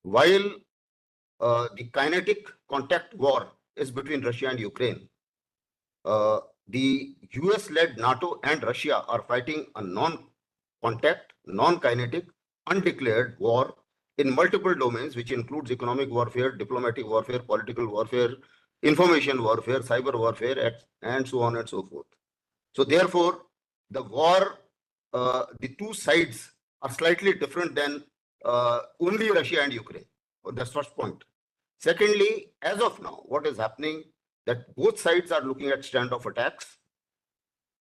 While the kinetic contact war is between Russia and Ukraine, the US-led NATO and Russia are fighting a non-contact, non-kinetic, undeclared war in multiple domains, which includes economic warfare, diplomatic warfare, political warfare, information warfare, cyber warfare, and so on and so forth. So therefore, the war, the two sides are slightly different than only Russia and Ukraine. That's first point. Secondly, as of now, what is happening that both sides are looking at standoff attacks.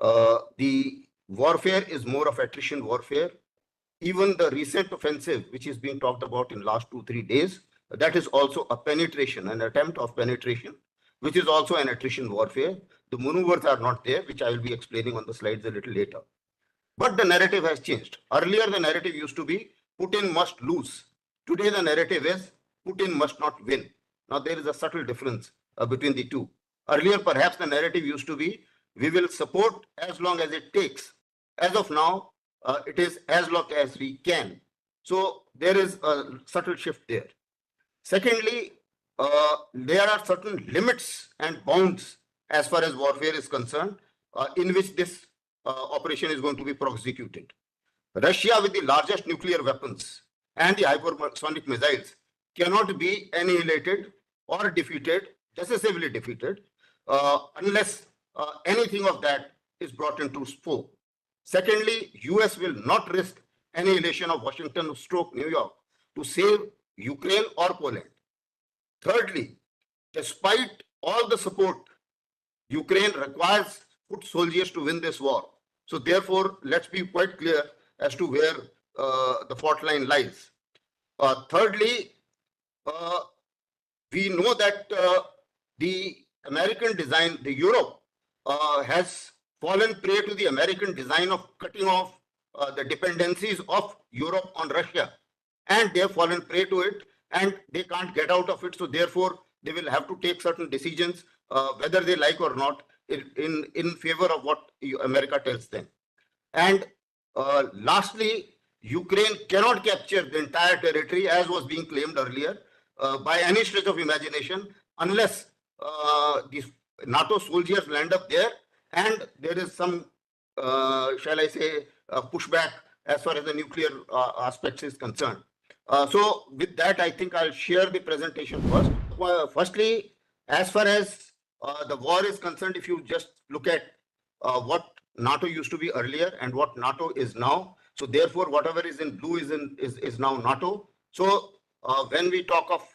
The warfare is more of attrition warfare. Even the recent offensive, which is being talked about in last 2-3 days, that is also a penetration, an attempt of penetration, which is also an attrition warfare. The maneuvers are not there, which I will be explaining on the slides a little later. But the narrative has changed. Earlier, the narrative used to be Putin must lose. Today, the narrative is Putin must not win. Now, there is a subtle difference between the two. Earlier, perhaps the narrative used to be, we will support as long as it takes. As of now, it is as long as we can. So there is a subtle shift there. Secondly, there are certain limits and bounds as far as warfare is concerned, in which this operation is going to be prosecuted. Russia, with the largest nuclear weapons and the hypersonic missiles, cannot be annihilated or defeated, decisively defeated, unless anything of that is brought into scope. Secondly, US will not risk annihilation of Washington / New York to save Ukraine or Poland. Thirdly, despite all the support, Ukraine requires foot soldiers to win this war. So therefore, let's be quite clear as to where the fault line lies. Thirdly, we know that the American design, the Europe, has fallen prey to the American design of cutting off the dependencies of Europe on Russia. And they have fallen prey to it, and they can't get out of it. So therefore, they will have to take certain decisions, whether they like or not, in favor of what America tells them. And lastly, Ukraine cannot capture the entire territory, as was being claimed earlier, by any stretch of imagination, unless the NATO soldiers land up there and there is some, shall I say, pushback as far as the nuclear aspects is concerned. So with that, I think I'll share the presentation first. Firstly, as far as the war is concerned, if you just look at what NATO used to be earlier and what NATO is now, so therefore whatever is in blue is now NATO. So when we talk of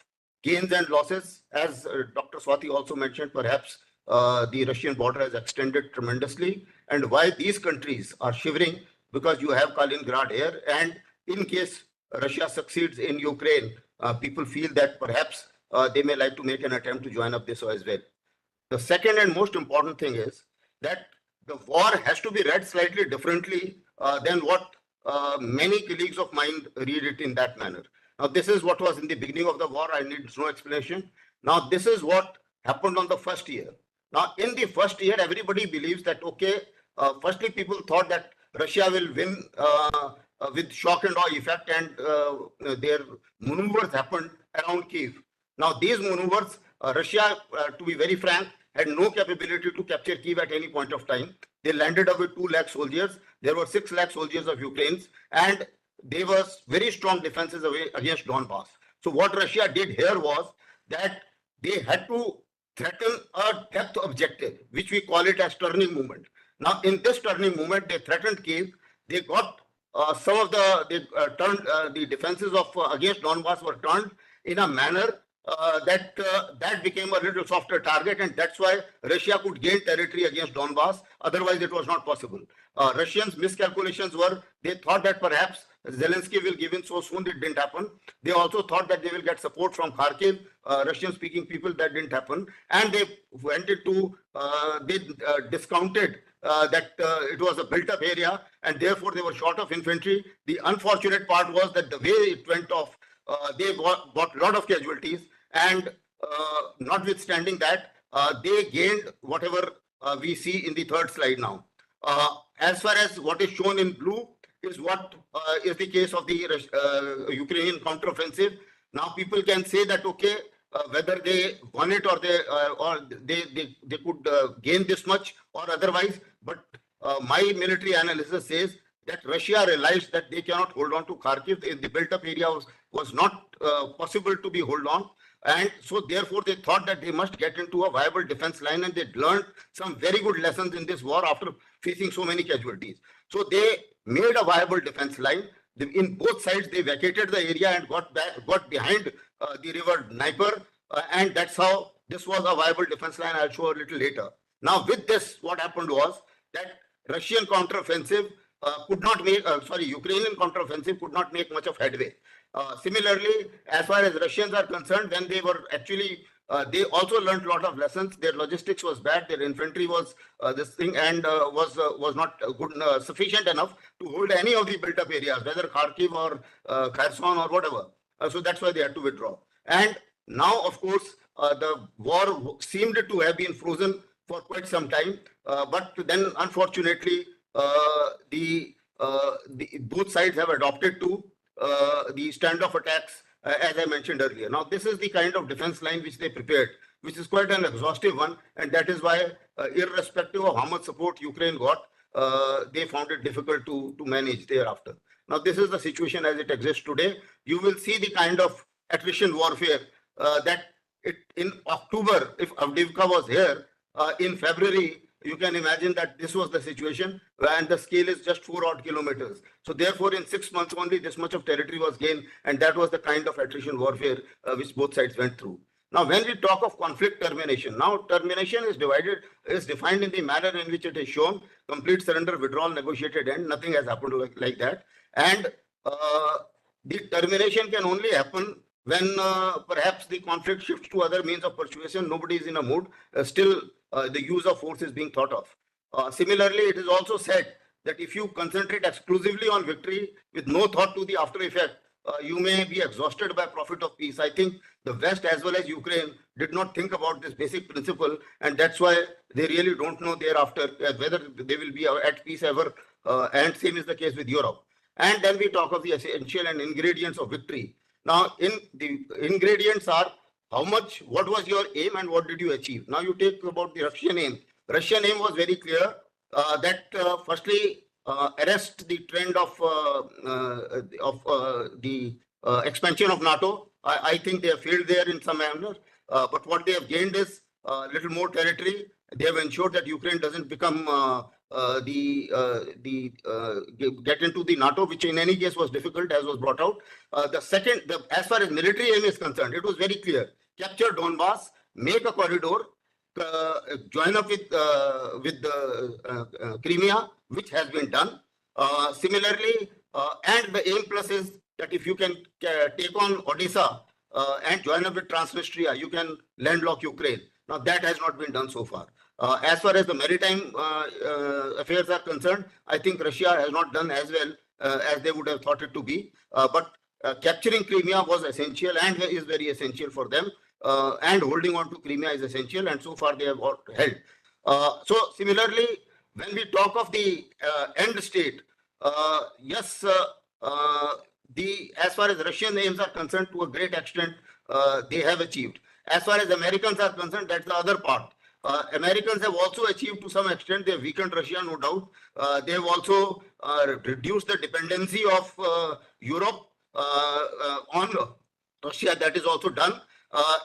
gains and losses, as Dr. Swati also mentioned, perhaps the Russian border has extended tremendously, and why these countries are shivering, because you have Kaliningrad here, and in case Russia succeeds in Ukraine, people feel that perhaps they may like to make an attempt to join up this as well. The second and most important thing is that the war has to be read slightly differently than what many colleagues of mine read it in that manner. Now, this is what was in the beginning of the war. I need no explanation. Now, this is what happened on the first year. Now, in the first year, everybody believes that, okay, firstly, people thought that Russia will win with shock and awe effect, and their maneuvers happened around Kiev. Now, these maneuvers, Russia, to be very frank, had no capability to capture Kiev at any point of time. They landed up with 2 lakh soldiers. There were 6 lakh soldiers of Ukraine's, and there was very strong defenses against Donbass. So what Russia did here was that they had to threaten a depth objective, which we call it as turning movement. Now, in this turning movement, they threatened Kiev. They got some of the defenses of against Donbass were turned in a manner that became a little softer target, and that's why Russia could gain territory against Donbass. Otherwise, it was not possible. Russians' miscalculations were they thought that perhaps Zelensky will give in so soon. It didn't happen. They also thought that they will get support from Kharkiv, Russian-speaking people. That didn't happen, and they went into they discounted that it was a built-up area, and therefore they were short of infantry. The unfortunate part was that the way it went off, they got a lot of casualties, and notwithstanding that, they gained whatever we see in the third slide now. As far as what is shown in blue is what is the case of the Ukrainian counteroffensive. Now people can say that okay, whether they won it or they could gain this much or otherwise, but my military analysis says that Russia realized that they cannot hold on to Kharkiv. The built-up area was not possible to be held on. And so therefore they thought that they must get into a viable defense line, and they learned some very good lessons in this war after facing so many casualties. So they made a viable defense line. In both sides, they vacated the area and got behind the river Dnieper, and that's how this was a viable defense line. I'll show a little later. Now with this, what happened was that Russian counteroffensive Ukrainian counteroffensive could not make much of headway. Similarly, as far as Russians are concerned, when they were actually, they also learned a lot of lessons. Their logistics was bad. Their infantry was was not good, sufficient enough to hold any of the built-up areas, whether Kharkiv or Kherson or whatever. So that's why they had to withdraw. And now, of course, the war seemed to have been frozen for quite some time. But then, unfortunately, both sides have adopted to the standoff attacks, as I mentioned earlier. Now, this is the kind of defense line which they prepared, which is quite an exhaustive one, and that is why, irrespective of how much support Ukraine got, they found it difficult to manage thereafter. Now, this is the situation as it exists today. You will see the kind of attrition warfare that in October, if Avdiivka was here, in February, you can imagine that this was the situation, and the scale is just 4 odd kilometers. So therefore, in 6 months only, this much of territory was gained, and that was the kind of attrition warfare which both sides went through. Now, when we talk of conflict termination, now termination is defined in the manner in which it is shown: complete surrender, withdrawal, negotiated end. Nothing has happened like that. And the termination can only happen when perhaps the conflict shifts to other means of persuasion. Nobody is in a mood. Still, the use of force is being thought of. Similarly, it is also said that if you concentrate exclusively on victory with no thought to the after effect, you may be exhausted by profit of peace. I think the West as well as Ukraine did not think about this basic principle, and that's why they really don't know thereafter whether they will be at peace ever, and same is the case with Europe. And then we talk of the essential and ingredients of victory. Now, in the ingredients are what was your aim and what did you achieve? Now, you take about the Russian aim. Russian aim was very clear that firstly, arrest the trend of the expansion of NATO. I think they have failed there in some manner, but what they have gained is a little more territory. They have ensured that Ukraine doesn't become get into the NATO, which in any case was difficult, as was brought out. As far as military aim is concerned, it was very clear: capture Donbass, make a corridor, join up with Crimea, which has been done. Similarly, and the aim plus is that if you can take on Odisha and join up with Transnistria, you can landlock Ukraine. Now, that has not been done so far. As far as the maritime affairs are concerned, I think Russia has not done as well as they would have thought it to be. But capturing Crimea was essential and is very essential for them. And holding on to Crimea is essential, and so far they have held. So similarly, when we talk of the end state, yes, as far as Russian aims are concerned, to a great extent, they have achieved. As far as Americans are concerned, that's the other part. Americans have also achieved to some extent. They have weakened Russia, no doubt. They have also reduced the dependency of Europe on Russia. That is also done.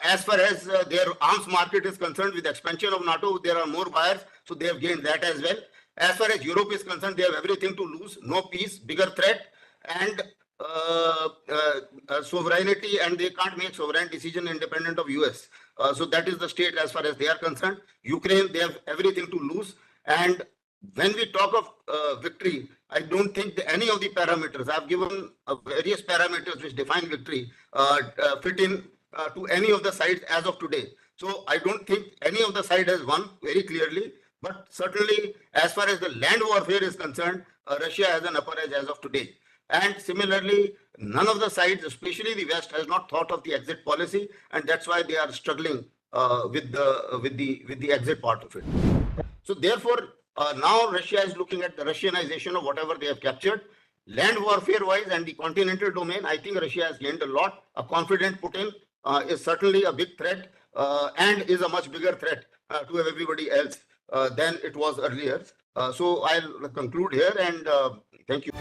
As far as their arms market is concerned, with expansion of NATO, there are more buyers, so they have gained that as well. As far as Europe is concerned, they have everything to lose: no peace, bigger threat, and sovereignty, and they can't make sovereign decision independent of US. So that is the state as far as they are concerned. Ukraine, they have everything to lose. And when we talk of victory, I don't think any of the parameters, I've given various parameters which define victory, fit in to any of the sides as of today. So I don't think any of the side has won very clearly, but certainly as far as the land warfare is concerned, Russia has an upper edge as of today. And similarly, none of the sides, especially the West, has not thought of the exit policy, and that's why they are struggling with the exit part of it. So therefore, now Russia is looking at the Russianization of whatever they have captured. Land warfare-wise and the continental domain, I think Russia has gained a lot. A confident Putin is certainly a big threat and is a much bigger threat to everybody else than it was earlier. So I'll conclude here, and thank you.